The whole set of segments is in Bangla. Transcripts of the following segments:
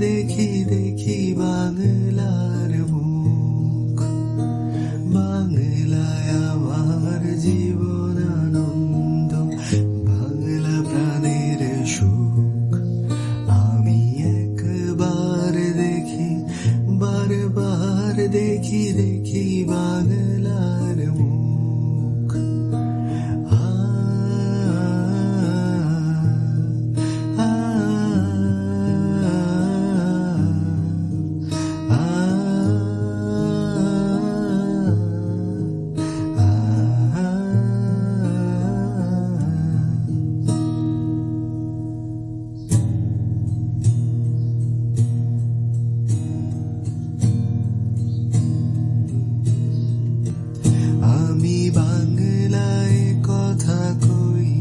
দেখি দেখি বাংলার মুখ, বাংলায় আমার জীবন আনন্দ, বাংলা প্রাণের সুখ। আমি একবার দেখি, বারবার দেখি দেখি বাংলার মুখ। আমি বাংলায় কথা কই,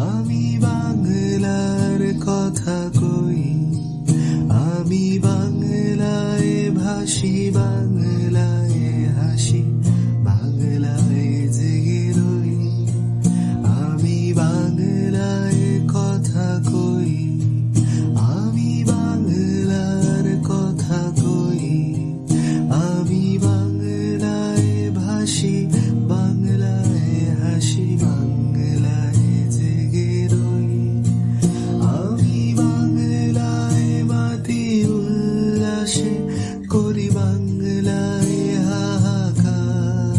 আমি বাংলার কথা কই, আমি বাংলায় ভাসি, বাংলায় হাসি, বাংলায় জেগে রই। আমি বাংলায় কথা কই, আমি বাংলার কথা কই, আমি বাংলায় ভাসি, বাংলায় হাসি, বাংলায় জেগে রই। আমি বাংলায় মাতি উল্লাসে করি, বাংলায় হাহাকার।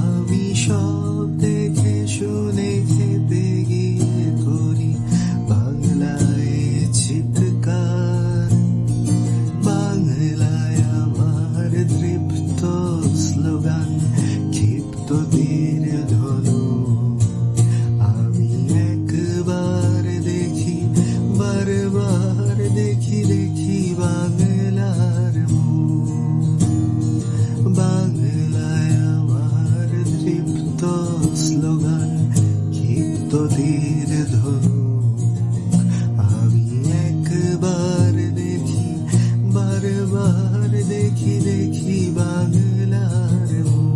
আমি সব দেখে শুনে খেতে গিয়ে করি বাংলায় চিৎকার। বাংলায় আমার দৃপ্ত স্লোগান, ক্ষিপ্ত তীর ধনু। আমি একবার দেখি, বারবার দেখি দেখি বাংলার মুখ। বাংলায় আমার দৃপ্ত স্লোগান, ক্ষিপ্ত তীর ধনু। আমি একবার দেখি, বারবার দেখি দেখি বাংলার মুখ।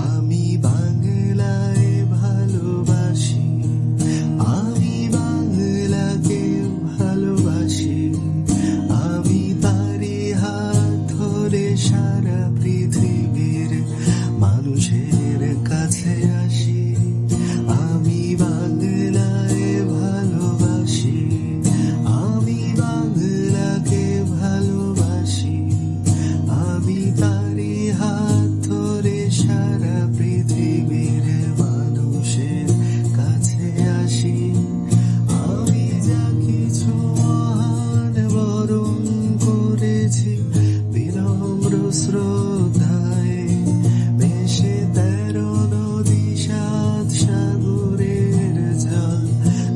আমি বাংলায় ভালোবাসি, আমি বাংলাকে ভালোবাসি। আমি তারি হাত ধরে সারা পৃথিবীর মানুষের কাছে আসি। আমি বাংলায় ভালোবাসি, আমি বাংলাকে ভালোবাসি। আমি তারি হাত ধরে সারা পৃথিবীর মানুষের কাছে আসি। আমি যা কিছু মহান বরণ করেছি বিনম্র শ্রদ্ধায়, ভেসে 13 নদী 7 সাগরের জল,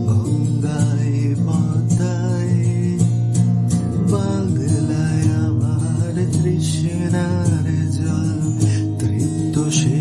গঙ্গায় পদ্মায়। বাংলায় আমার তৃষ্ণার জল তৃপ্ত সে